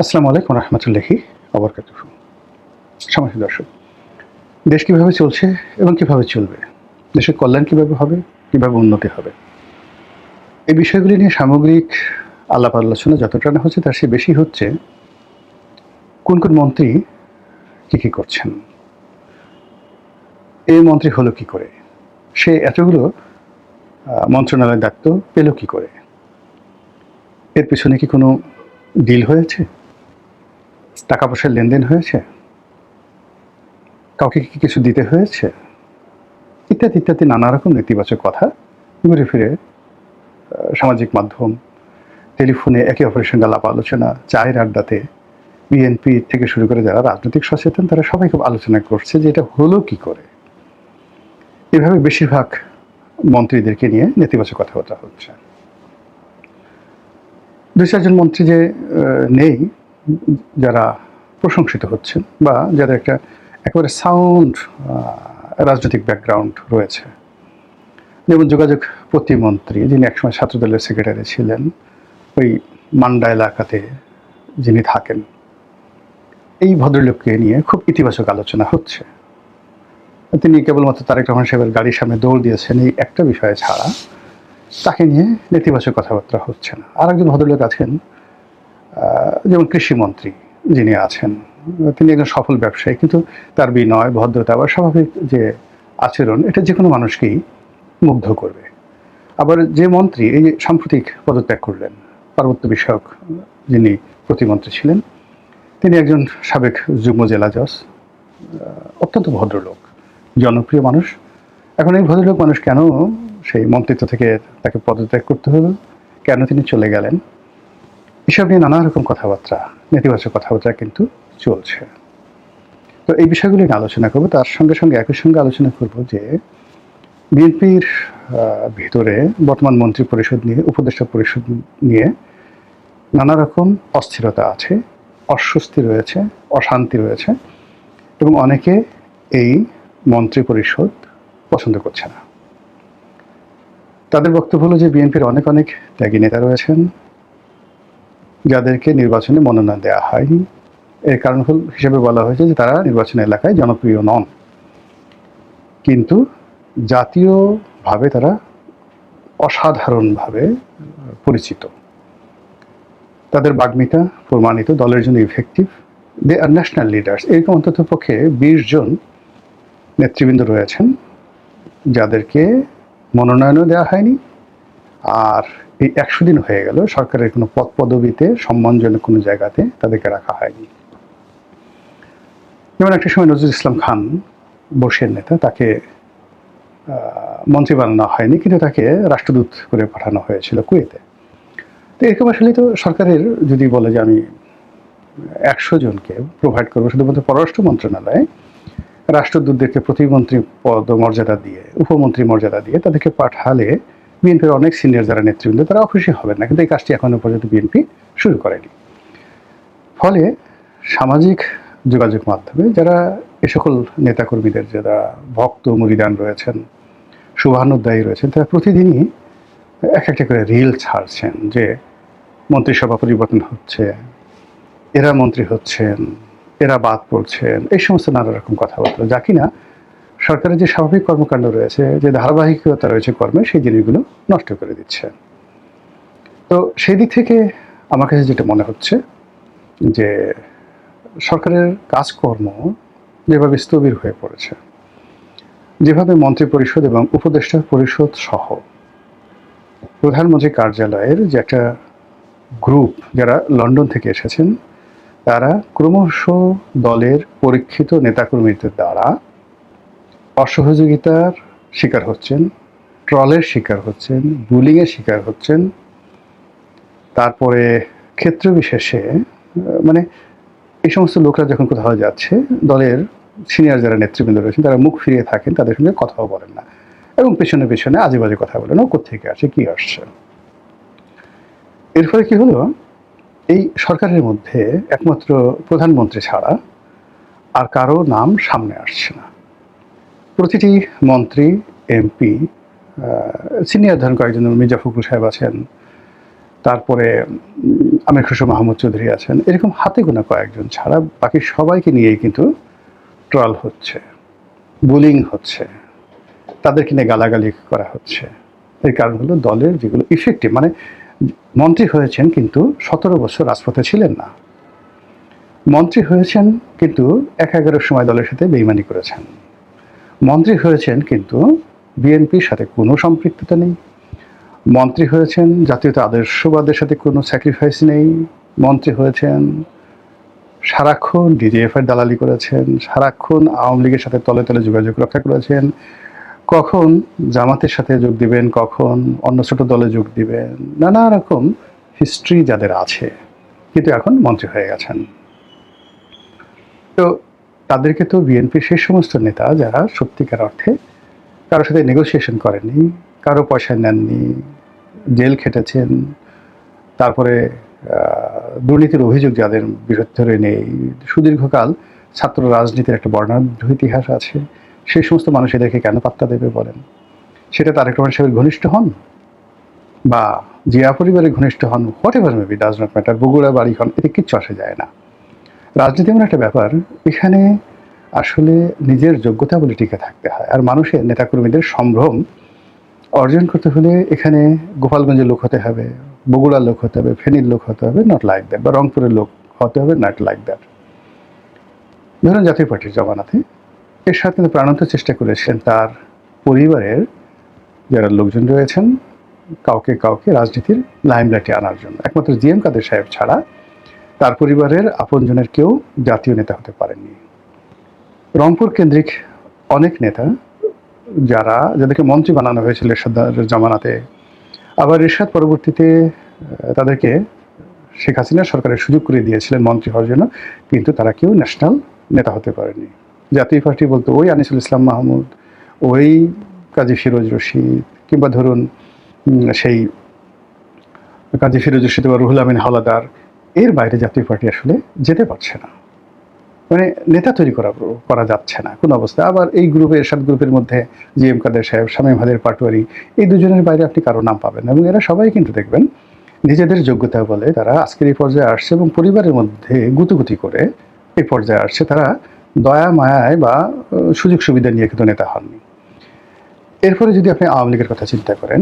আসসালামু আলাইকুম রহমতুল্লাহি ওবরকাতুহু। সম্মানিত দর্শক, দেশ কীভাবে চলছে এবং কীভাবে চলবে, দেশের কল্যাণ কীভাবে হবে, কীভাবে উন্নতি হবে, এই বিষয়গুলি নিয়ে সামগ্রিক আলাপ আলোচনা যতটা না হচ্ছে তার চেয়ে বেশি হচ্ছে কোন কোন মন্ত্রী কী কী করছেন, এই মন্ত্রী হলো কী করে, সে এতগুলো মন্ত্রণালয়ের দায়িত্ব পেল কী করে, এর পেছনে কি কোনো ডিল হয়েছে, টাকা পয়সার লেনদেন হয়েছে, কাউকে কি কিছু দিতে হয়েছে, ইত্যাদি ইত্যাদি নানা রকম নেতিবাচক কথা ঘুরে ফিরে সামাজিক মাধ্যম, টেলিফোনে একে অপরের সঙ্গে আলাপ আলোচনা, চায়ের আড্ডাতে বিএনপি থেকে শুরু করে যারা রাজনৈতিক সচেতন তারা সবাই খুব আলোচনা করছে যে এটা হলো কি করে। এভাবে বেশিরভাগ মন্ত্রীদেরকে নিয়ে নেতিবাচক কথাবার্তা হচ্ছে। দুই চারজন মন্ত্রী যে নেই যারা প্রশংসিত হচ্ছেন বা যাদের একটা একেবারে সাউন্ড রাজনৈতিক ব্যাকগ্রাউন্ড রয়েছে, যেমন যোগাযোগ প্রতিমন্ত্রী যিনি একসময় ছাত্রদলের সেক্রেটারি ছিলেন, ওই মান্ডা এলাকাতে যিনি থাকেন, এই ভদ্রলোককে নিয়ে খুব ইতিবাচক আলোচনা হচ্ছে। তিনি কেবলমাত্র তারেক রহমান সাহেবের গাড়ির সামনে দৌড় দিয়েছেন এই একটা বিষয়ে ছাড়া তাকে নিয়ে নেতিবাচক কথাবার্তা হচ্ছে না। আর একজন ভদ্রলোক আছেন যেমন কৃষিমন্ত্রী যিনি আছেন, তিনি একজন সফল ব্যবসায়ী, কিন্তু তার বিনয়, ভদ্রতা বা স্বাভাবিক যে আচরণ এটা যে কোনো মানুষকেই মুগ্ধ করবে। আবার যে মন্ত্রী এই যে সাম্প্রতিক পদত্যাগ করলেন, পার্বত্য বিষয়ক যিনি প্রতিমন্ত্রী ছিলেন, তিনি একজন সাবেক যুগ্ম জেলা জজ, অত্যন্ত ভদ্রলোক, জনপ্রিয় মানুষ। এখন এই ভদ্রলোক মানুষ কেন সেই মন্ত্রিত্ব থেকে তাকে পদত্যাগ করতে হলো, কেন তিনি চলে গেলেন, এসব নিয়ে নানা রকম কথাবার্তা, নেতিবাচক কথাবার্তা কিন্তু চলছে। তো এই বিষয়গুলি নিয়ে আলোচনা করবো। তার সঙ্গে সঙ্গে একই সঙ্গে আলোচনা করব যে বিএনপির ভিতরে বর্তমান মন্ত্রী পরিষদ নিয়ে, উপদেষ্টা পরিষদ নিয়ে নানা রকম অস্থিরতা আছে, অস্বস্তি রয়েছে, অশান্তি রয়েছে, এবং অনেকে এই মন্ত্রী পরিষদ পছন্দ করছে না। তাদের বক্তব্য হলো যে বিএনপির অনেক অনেক ত্যাগী নেতা রয়েছেন যাদেরকে নির্বাচনে মনোনয়ন দেওয়া হয়নি। এর কারণ হিসেবে বলা হয়েছে যে তারা নির্বাচন এলাকায় জনপ্রিয় নন, কিন্তু জাতীয়ভাবে তারা অসাধারণভাবে পরিচিত, তাদের বাগ্মিতা প্রমাণিত, দলের জন্য ইফেক্টিভ, দে আর ন্যাশনাল লিডার্স। এরকম অন্তত পক্ষে 20 জন নেতৃবৃন্দ রয়েছেন যাদেরকে মনোনয়নও দেওয়া হয়নি, আর এই 100 দিন হয়ে গেল সরকারের কোনো পদ পদবিতে সম্মানজনক কোনো জায়গাতে তাদেরকে রাখা হয়নি। যেমন একটা সময় নজরুল ইসলাম খান, বর্ষিয়ান নেতা, তাকে মন্ত্রী বানানো হয়নি, কিন্তু তাকে রাষ্ট্রদূত করে পাঠানো হয়েছিল কুয়েতে। তো এরকম আসলে তো সরকারের যদি বলে যে আমি 100 জনকে প্রোভাইড করবো শুধুমাত্র পররাষ্ট্র মন্ত্রণালয়ে, রাষ্ট্রদূতদেরকে প্রতিমন্ত্রী পদ মর্যাদা দিয়ে, উপমন্ত্রী মর্যাদা দিয়ে তাদেরকে পাঠালে বিএনপির অনেক সিনিয়র যারা নেতৃবৃন্দ তারা অখুশি হবেন না, কিন্তু এই কাজটি এখনো পর্যন্ত বিএনপি শুরু করেনি। ফলে সামাজিক যোগাযোগ মাধ্যমে যারা এ সকল নেতাকর্মীদের যারা ভক্ত মুরিদান রয়েছেন, শুভানুধ্যায়ী রয়েছেন, তারা প্রতিদিনই এক একটা করে রিল ছাড়ছেন যে মন্ত্রিসভা পরিবর্তন হচ্ছে, এরা মন্ত্রী হচ্ছেন, এরা বাদ পড়ছেন, এই সমস্ত নানা রকম কথাবার্তা, যা কিনা সরকারের যে স্বাভাবিক কর্মকাণ্ড রয়েছে, যে ধারাবাহিকতা রয়েছে কর্মে, সেই জিনিসগুলো নষ্ট করে দিচ্ছে। তো সেই দিক থেকে আমার কাছে যেটা মনে হচ্ছে যে সরকারের কাজকর্ম যেভাবে স্থবির হয়ে পড়েছে, যেভাবে মন্ত্রী পরিষদ এবং উপদেষ্টা পরিষদ সহ প্রধানমন্ত্রী কার্যালয়ের যে একটা গ্রুপ যারা লন্ডন থেকে এসেছেন, তারা ক্রমশ দলের পরীক্ষিত নেতাকর্মীদের দ্বারা অসহযোগিতার শিকার হচ্ছেন, ট্রলের শিকার হচ্ছেন, বুলিংয়ের শিকার হচ্ছেন। তারপরে ক্ষেত্র বিশেষে মানে এই সমস্ত লোকরা যখন কোথাও যাচ্ছে, দলের সিনিয়র যারা নেতৃবৃন্দ রয়েছেন তারা মুখ ফিরিয়ে থাকেন, তাদের সঙ্গে কথাও বলেন না, এবং পেছনে পেছনে আজে বাজে কথা বলেন, ও কোথেকে আসে, কি আসছে। এর ফলে কি হলো, এই সরকারের মধ্যে একমাত্র প্রধানমন্ত্রী ছাড়া আর কারো নাম সামনে আসছে না। প্রতিটি মন্ত্রী, এমপি, সিনিয়র ধরেন কয়েকজন, মির্জা ফখরুল সাহেব আছেন, তারপরে আমির খসরু মাহমুদ চৌধুরী আছেন, এরকম হাতে গোনা কয়েকজন ছাড়া বাকি সবাইকে নিয়েই কিন্তু ট্রল হচ্ছে, বুলিং হচ্ছে, তাদেরকে নিয়ে গালাগালি করা হচ্ছে। এর কারণ হলো দলের যেগুলো ইফেক্টিভ, মানে মন্ত্রী হয়েছেন কিন্তু 17 বছর রাজপথে ছিলেন না, মন্ত্রী হয়েছেন কিন্তু 11-এর সময় দলের সাথে বেইমানি করেছেন, মন্ত্রী হয়েছেন কিন্তু বিএনপির সাথে কোনো সম্পৃক্ততা নেই, মন্ত্রী হয়েছেন জাতীয়তা আদর্শবাদের সাথে কোনো স্যাক্রিফাইস নেই, মন্ত্রী হয়েছেন সারাক্ষণ ডিজিএফের দালালি করেছেন, সারাক্ষণ আওয়ামী লীগের সাথে তলে তলে যোগাযোগ রক্ষা করেছেন, কখন জামাতের সাথে যোগ দিবেন, কখন অন্য ছোট দলে যোগ দিবেন, নানা রকম হিস্ট্রি যাদের আছে, কিন্তু এখন মন্ত্রী হয়ে গেছেন। তো তাদেরকে তো বিএনপির সেই সমস্ত নেতা যারা সত্যিকার অর্থে কারোর সাথে নেগোসিয়েশন করেননি, কারো পয়সা নেননি, জেল খেটেছেন, তারপরে দুর্নীতির অভিযোগ যাদের বিরুদ্ধে নেই, সুদীর্ঘকাল ছাত্র রাজনীতির একটা বর্ণাঢ্য ইতিহাস আছে, সেই সমস্ত মানুষ এদেরকে কেন পাত্তা দেবে বলেন? সেটা তারেক রহমান সাহেবের ঘনিষ্ঠ হন বা জিয়া পরিবারের ঘনিষ্ঠ হন, what ever maybe, does not matter, Bogura বাড়ি হন, এতে কিচ্ছু আসে যায় না। রাজনীতি এমন একটা ব্যাপার, এখানে আসলে নিজের যোগ্যতা বলে টিকে থাকতে হয়। আর মানুষের নেতাকর্মীদের সম্ভ্রম অর্জন করতে হলে এখানে গোপালগঞ্জের লোক হতে হবে, বগুড়ার লোক হতে হবে, ফেনীর লোক হতে হবে, নট লাইক দ্যাট, বা রংপুরের লোক হতে হবে, নট লাইক দ্যাট। ধরুন জাতীয় পার্টির জমানাতে এরশাদ কিন্তু প্রাণান্ত চেষ্টা করেছেন তার পরিবারের যারা লোকজন রয়েছেন কাউকে কাউকে রাজনীতির লাইমলাইটে আনার জন্য। একমাত্র জিএম কাদের সাহেব ছাড়া তার পরিবারের আপনজনের কেউ জাতীয় নেতা হতে পারেননি। রংপুর কেন্দ্রিক অনেক নেতা যাদেরকে মন্ত্রী বানানো হয়েছিল এরশাদের জামানাতে, আবার এরশাদ পরবর্তীতে তাদেরকে শেখ হাসিনা সরকারের সুযোগ করে দিয়েছিলেন মন্ত্রী হওয়ার জন্য, কিন্তু তারা কেউ ন্যাশনাল নেতা হতে পারেনি। জাতীয় পার্টি বলতে ওই আনিসুল ইসলাম মাহমুদ, ওই কাজী ফিরোজ রশিদ, কিংবা ধরুন সেই কাজী ফিরোজ রশিদ বা রুহুল আমিন হাওলাদার, এর বাইরে জাতীয় পার্টি আসলে যেতে পারছে না, মানে নেতা তৈরি করা যাচ্ছে না কোনো অবস্থায়। আবার এই গ্রুপের এরশাদ গ্রুপের মধ্যে জিএম কাদের সাহেব, শামীম হাদের পাটোয়ারি, এই দুজনের বাইরে আপনি কারো নাম পাবেন না, এবং এরা সবাই কিন্তু দেখবেন নিজেদের যোগ্যতা বলে তারা আজকের এই পর্যায়ে আসছে, এবং পরিবারের মধ্যে গুতুগুতি করে এই পর্যায়ে আসছে। তারা দয়া মায়ায় বা সুযোগ সুবিধা নিয়ে কিন্তু নেতা হননি। এরপরে যদি আপনি আওয়ামী লীগের কথা চিন্তা করেন,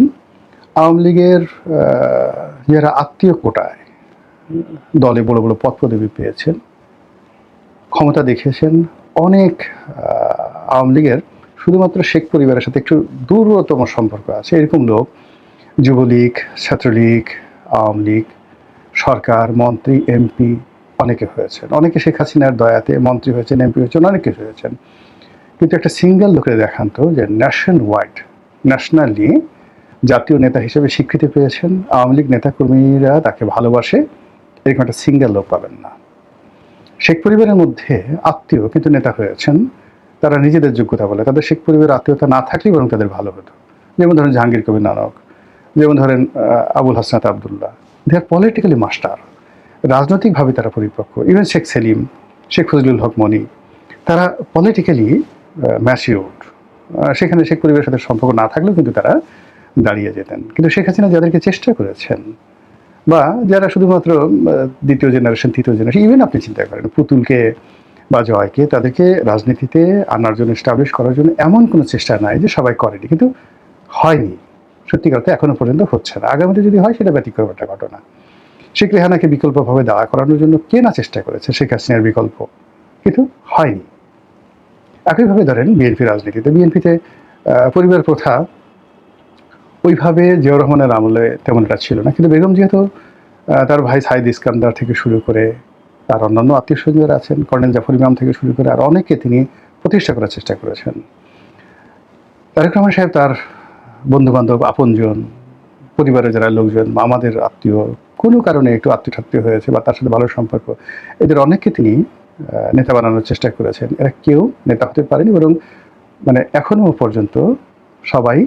আওয়ামী লীগের যারা আত্মীয় কোটায় দলে বড় বড় পদ পদবি পেয়েছেন, ক্ষমতা দেখিয়েছেন, অনেক আওয়ামী লীগের শুধুমাত্র শেখ পরিবারের সাথে একটু দূরতম সম্পর্ক আছে এরকম লোক যুবলীগ, ছাত্রলীগ, আওয়ামী লীগ, সরকার, মন্ত্রী, এমপি অনেকে হয়েছেন। অনেকে শেখ হাসিনার দয়াতে মন্ত্রী হয়েছেন, এমপি হয়েছেন, অনেক কিছু হয়েছেন। কিন্তু একটা সিঙ্গেল লোকের দেখান তো যে ন্যাশনালি জাতীয় নেতা হিসেবে স্বীকৃতি পেয়েছেন, আওয়ামী লীগ নেতাকর্মীরা তাকে ভালোবাসে, এরকম একটা সিঙ্গেল লোক পাবেন না। শেখ পরিবারের মধ্যে আত্মীয় কিন্তু নেতা হয়েছেন, তারা নিজেদের যোগ্যতা বলে, তাদের শেখ পরিবারের আত্মীয়তা না থাকলেই বরং তাদের ভালো হতো। যেমন ধরেন জাহাঙ্গীর কবির নানক, যেমন ধরেন আবুল হাসনাত আবদুল্লাহ, দে আর পলিটিক্যালি মাস্টার, রাজনৈতিকভাবে তারা পরিপক্ক। ইভেন শেখ সেলিম, শেখ ফজলুল হক মনি, তারা পলিটিক্যালি ম্যাচিউরড। সেখানে শেখ পরিবারের সাথে সম্পর্ক না থাকলেও কিন্তু তারা দাঁড়িয়ে যেতেন। কিন্তু শেখ হাসিনা যাদেরকে চেষ্টা করেছেন, বা যারা শুধুমাত্র দ্বিতীয় জেনারেশন, তৃতীয় জেনারেশন, ইভেন আপনি চিন্তা করেন পুতুলকে বা জয়কে, তাদেরকে রাজনীতিতে আনার জন্য, এস্টাবলিশ করার জন্য এমন কোনো চেষ্টা নাই যে সবাই করেনি, কিন্তু হয়নি, সত্যিকার অর্থে এখনো পর্যন্ত হচ্ছে না। আগামীতে যদি হয় সেটা ব্যতিক্রম একটা ঘটনা। শেখ রেহানাকে বিকল্পভাবে দাঁড়া করানোর জন্য কে না চেষ্টা করেছে, শেখ হাসিনার বিকল্প, কিন্তু হয়নি। একইভাবে ধরেন বিএনপিতে পরিবার প্রথা ওইভাবে জিয়াউর রহমানের আমলে তেমন একটা ছিল না, কিন্তু বেগম যেহেতু তার ভাই সাইদ ইস্কান্দার থেকে শুরু করে তার অন্যান্য আত্মীয় স্বজনরা আছেন, কর্নেল জাফর ইমাম থেকে শুরু করে আর অনেকে তিনি প্রতিষ্ঠা করার চেষ্টা করেছেন। তারেক রহমান সাহেব তার বন্ধুবান্ধব, আপনজন, পরিবারের যারা লোকজন, আমাদের আত্মীয়, কোনো কারণে একটু আত্মীয় হয়েছে বা তার সাথে ভালো সম্পর্ক, এদের অনেককে তিনি নেতা বানানোর চেষ্টা করেছেন। এরা কেউ নেতা হতে পারেনি, বরং মানে এখনও পর্যন্ত সবাই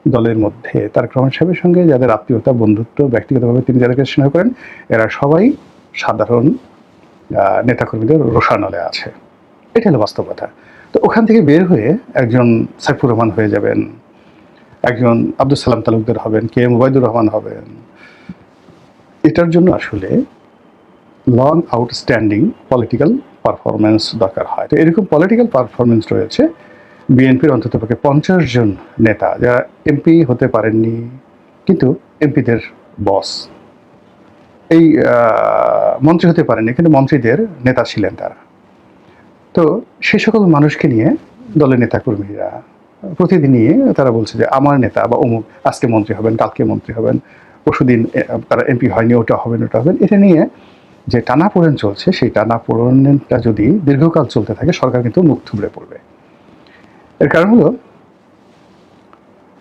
দলের মধ্যে তারেক রহমান সাহেবের সঙ্গে যাদের আত্মীয়তা, বন্ধুত্ব, ব্যক্তিগতভাবে তিনি যাদেরকে স্নেহ করেন, এরা সবাই সাধারণ নেতাকর্মীদের রোষানলে আছে। এটা হলো বাস্তবতা। তো ওখান থেকে বের হয়ে একজন সাইফুর রহমান হয়ে যাবেন, একজন আব্দুল সালাম তালুকদার হবেন, কে এম ওবায়দুর রহমান হবেন, এটার জন্য আসলে লং আউটস্ট্যান্ডিং পলিটিক্যাল পারফরমেন্স দরকার হয়। তো এরকম পলিটিক্যাল পারফরমেন্স রয়েছে বিএনপির অন্ততপক্ষে 50 জন নেতা, যারা এমপি হতে পারেননি কিন্তু এমপিদের বস, এই মন্ত্রী হতে পারেননি কিন্তু মন্ত্রীদের নেতা ছিলেন তারা। তো সেই সকল মানুষকে নিয়ে দলের নেতাকর্মীরা প্রতিদিনই তারা বলছে যে আমার নেতা বা অমুক আজকে মন্ত্রী হবেন, কালকে মন্ত্রী হবেন, পরশুদিন তারা এমপি হয়নি, ওটা হবেন ওটা হবেন। এটা নিয়ে যে টানাপোড়েন চলছে, সেই টানাপোড়েনটা যদি দীর্ঘকাল চলতে থাকে সরকার কিন্তু মুখ থুবড়ে পড়বে। এর কারণ হলো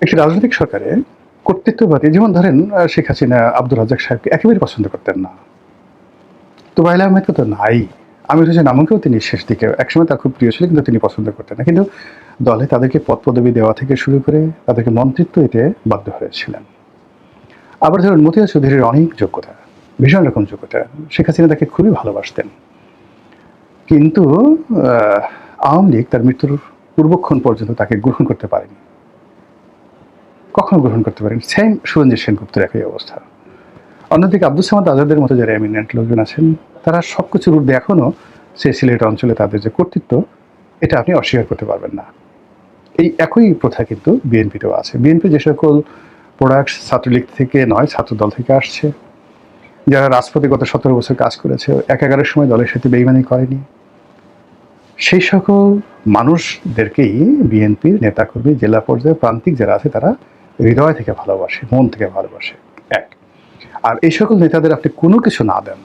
একটি রাজনৈতিক সরকারে কর্তৃত্ববাদী, যেমন ধরেন শেখ হাসিনা আব্দুর রাজ্জাক সাহেবকে একেবারে পছন্দ করতেন না, তোবাইল আহমেদকে তো নাই, আমির হোসেন আমনকেও তিনি শেষ দিকে একসময় তার খুব প্রিয় ছিল কিন্তু তিনি পছন্দ করতেন না, কিন্তু দলে তাদেরকে পদ পদবি দেওয়া থেকে শুরু করে তাদেরকে মন্ত্রিত্ব দিতে বাধ্য হয়েছিলেন। আবার ধরুন মতিয়া চৌধুরীর অনেক যোগ্যতা, ভীষণ রকম যোগ্যতা, শেখ হাসিনা তাকে খুবই ভালোবাসতেন, কিন্তু আওয়ামী লীগ তার মৃত্যুর পূর্বক্ষণ পর্যন্ত তাকে গ্রহণ করতে পারেনি, কখনো গ্রহণ করতে পারেনি। সেম সুরঞ্জিত সেনগুপ্তের একই অবস্থা। অন্যদিকে আব্দুল সামাদ আজাদের মতো যারা এমিনেন্ট লোকজন আছেন, তারা সব কিছুর ঊর্ধ্বে এখনও সেই সিলেট অঞ্চলে তাদের যে কর্তৃত্ব, এটা আপনি অস্বীকার করতে পারবেন না। এই একই প্রথা কিন্তু বিএনপিতেও আছে। বিএনপি যে সকল প্রোডাক্টস ছাত্রলীগ থেকে নয়, ছাত্রদল থেকে আসছে, যারা রাজপথে গত 17 বছর কাজ করেছে, একাগারের সময় দলের সাথে বেইমানি করেনি, সেই সকল মানুষদেরকেই বিএনপির নেতাকর্মী, জেলা পর্যায়ে প্রান্তিক যারা আছে, তারা হৃদয় থেকে ভালোবাসে, মন থেকে ভালোবাসে। এক, আর এই সকল নেতাদের আপনি কোনো কিছু না দেন,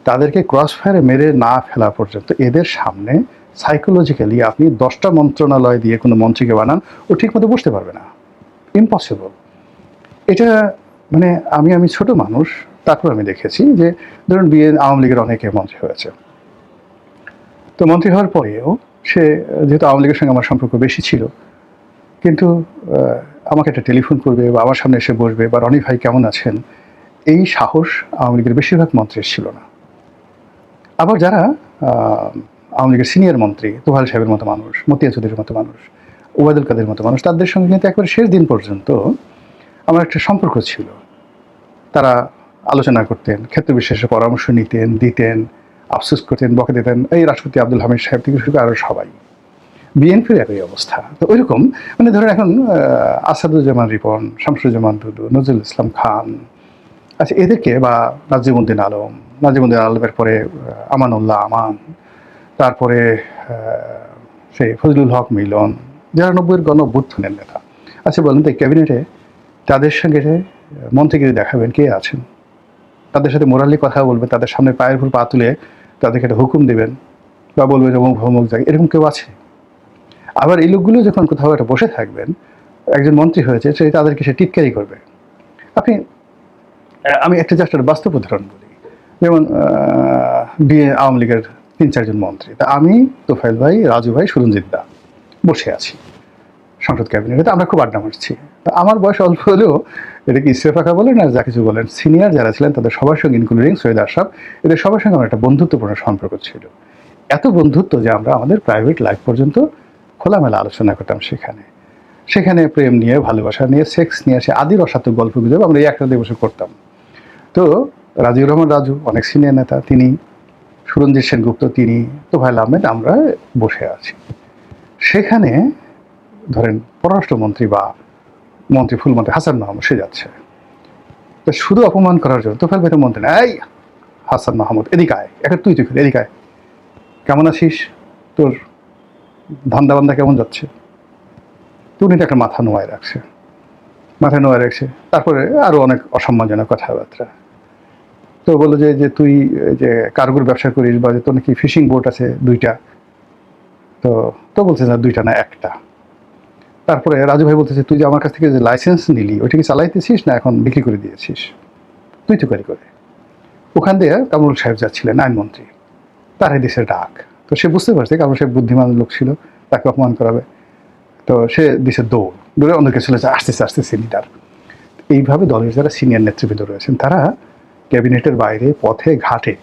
তাদেরকে ক্রস ফায়ারে মেরে না ফেলা পর্যন্ত এদের সামনে সাইকোলজিক্যালি আপনি 10টা মন্ত্রণালয় দিয়ে কোনো মন্ত্রীকে বানান, ও ঠিক মতো বসতে পারবে না, ইম্পসিবল। এটা মানে আমি ছোট মানুষ, তারপর আমি দেখেছি যে ধরুন আওয়ামী লীগের অনেকে মন্ত্রী হয়েছে, তো মন্ত্রী হওয়ার পরেও সে, যেহেতু আওয়ামী লীগের সঙ্গে আমার সম্পর্ক বেশি ছিল, কিন্তু আমাকে একটা টেলিফোন করবে বা আমার সামনে এসে বসবে বা রনি ভাই কেমন আছেন, এই সাহস আওয়ামী লীগের বেশিরভাগ মন্ত্রীর ছিল না। আবার যারা আওয়ামী লীগের সিনিয়র মন্ত্রী, তোহাল সাহেবের মতো মানুষ, মতিয়া চৌধুরীর মতো মানুষ, ওবায়দুল কাদের মতো মানুষ, তাদের সঙ্গে কিন্তু একবারে শেষ দিন পর্যন্ত আমার একটা সম্পর্ক ছিল। তারা আলোচনা করতেন, ক্ষেত্র বিশেষে পরামর্শ নিতেন, দিতেন, আফসোস করতেন, বকে দিতেন। এই রাষ্ট্রপতি আব্দুল হামিদ সাহেব থেকে শুরু করে আরও সবাই। বিএনপির একই অবস্থা। তো ওইরকম মানে ধরেন এখন আসাদুজ্জামান রিপন, শামসুজ্জামান দুদু, নজরুল ইসলাম খান, আচ্ছা এদেরকে, বা নাজিমুদ্দিন আলম, নাজিমুদ্দিন আলমের পরে আমানুল্লাহ আমান, তারপরে সেই ফজলুল হক মিলন, যারা 90-এর গণ অভ্যুত্থানের নেতা। আচ্ছা বলেন তো ক্যাবিনেটে তাদের সঙ্গে মন্ত্রীগিরি দেখাবেন কে আছেন? তাদের সাথে মোরালি কথা বলবেন, তাদের সামনে পায়ের উপর পা তুলে তাদেরকে একটা হুকুম দেবেন বা বলবেন অমুক অমুক জায়গায়, এরকম কেউ আছে? আবার এই লোকগুলো যখন কোথাও একটা বসে থাকবেন, একজন মন্ত্রী হয়েছে সে তাদেরকে সে টিটকারি করবে। আমি একটা জাস্ট বাস্তব উদাহরণ বলি, যেমন আওয়ামী লীগের 3-4 জন মন্ত্রী, তা আমি, তোফায়েল ভাই, রাজু ভাই, সুরঞ্জিত দা বসে আছি সংসদ ক্যাবিনেটে, আমরা খুব আড্ডা মারছি। আমার বয়স অল্প হলেও, এটাকে ইস্তেফাকা বলেন আর যা কিছু বলেন, সিনিয়র যারা ছিলেন তাদের সবার সঙ্গে, ইনক্লুডিং সৈয়দ আশরাফ, এদের সবার সঙ্গে আমার একটা বন্ধুত্বপূর্ণ সম্পর্ক ছিল। এত বন্ধুত্ব যে আমরা আমাদের প্রাইভেট লাইফ পর্যন্ত খোলামেলা আলোচনা করতাম সেখানে প্রেম নিয়ে, ভালোবাসা নিয়ে, সেক্স নিয়ে, সে আদির অসার্থক গল্প গুজব আমরা এই একসাথে বসে করতাম। তো রাজিউর রহমান রাজু অনেক সিনিয়র নেতা, তিনি, সুরঞ্জিত সেনগুপ্ত তিনি, তোফায়েল আহমেদ, আমরা বসে আছি সেখানে। ধরেন পররাষ্ট্রমন্ত্রী বা মন্ত্রী ফুলমন্ত্রী হাসান মাহমুদ সে যাচ্ছে, তো শুধু অপমান করার জন্য তোফায়েল ভাই তো মন্ত্রী না, এই হাসান মাহমুদ এদিকে আয়, একটা তুই এদিকে আয়, কেমন আছিস, তোর ধান্দা বান্দা কেমন যাচ্ছে? উনি তো একটা মাথা নোয়ায় রাখছে। তারপরে আরও অনেক অসম্মানজনক কথাবার্তা। তো বললো যে তুই যে কার্গোর ব্যবসা করিস, বা যে তোর নাকি ফিশিং বোট আছে 2টা, তো বলছে না 2টা না 1টা। তারপরে রাজু ভাই বলতেছে তুই যে আমার কাছ থেকে যে লাইসেন্স নিলি, ওইটা কি চালাইতেছিস না এখন বিক্রি করে দিয়েছিস? তুই করে ওখান দিয়ে কামরুল সাহেব যাচ্ছিলেন, আইনমন্ত্রী, তার এই দেশের ডাক। তো সে বুঝতে পারছে কামরুল সাহেব বুদ্ধিমান লোক ছিল, তাকে অপমান করাবে, তো সে দিছে দৌড়ে অন্যকে চলে যায়, আসতেছে লিডার। এইভাবে দলের যারা সিনিয়র নেতৃবৃন্দ রয়েছেন, তারা ক্যাবিনেটের বাইরে, পথে ঘাটে,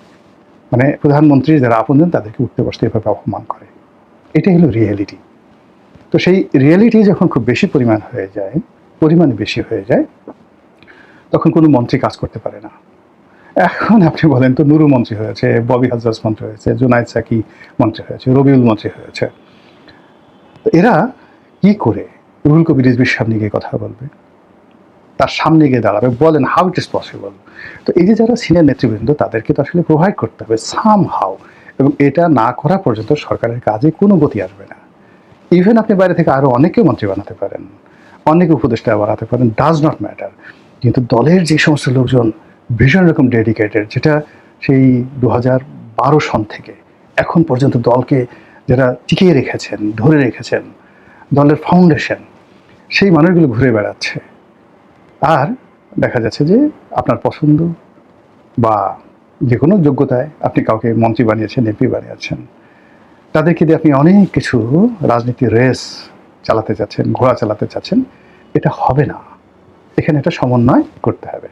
মানে প্রধানমন্ত্রীর যারা আপনজন তাদেরকে উঠতে বসতে এভাবে অপমান করে। এটাই হলো রিয়েলিটি। তো সেই রিয়েলিটি যখন খুব বেশি পরিমাণে বেশি হয়ে যায়, তখন কোনো মন্ত্রী কাজ করতে পারে না। এখন আপনি বলেন তো, নুরু মন্ত্রী হয়েছে, ববি হাজরাজ মন্ত্রী হয়েছে, জুনায়েদ সাকি মন্ত্রী হয়েছে, রবিউল মন্ত্রী হয়েছে। তো এরা কি করে রুহুল কবির রিজভীর সামনে গিয়ে কথা বলবে, তার সামনে গিয়ে দাঁড়াবে? বলেন, হাউ ইট ইজ পসিবল? তো এই যে যারা সিনিয়র নেতৃবৃন্দ, তাদেরকে তো আসলে প্রোভাইড করতে হবে সাম হাউ, এবং এটা না করা পর্যন্ত সরকারের কাজে কোনো গতি আসবে না। ইভেন আপনি বাইরে থেকে আরও অনেকে মন্ত্রী বানাতে পারেন, অনেক উপদেষ্টা বানাতে পারেন, ডাজ নট ম্যাটার, কিন্তু দলের যে সমস্ত লোকজন ভীষণ রকম ডেডিকেটেড, যেটা সেই 2012 সন থেকে এখন পর্যন্ত দলকে যারা টিকিয়ে রেখেছেন, ধরে রেখেছেন, দলের ফাউন্ডেশন, সেই মানুষগুলো ঘুরে বেড়াচ্ছে। আর দেখা যাচ্ছে যে আপনার পছন্দ বা যে কোনো যোগ্যতায় আপনি কাউকে মন্ত্রী বানিয়েছেন, এমপি বানিয়েছেন, তাদেরকে দিয়ে আপনি অনেক কিছু রাজনীতির রেস চালাতে চাচ্ছেন, ঘোড়া চালাতে চাচ্ছেন। এটা হবে না। এখানে একটা সমন্বয় করতে হবে।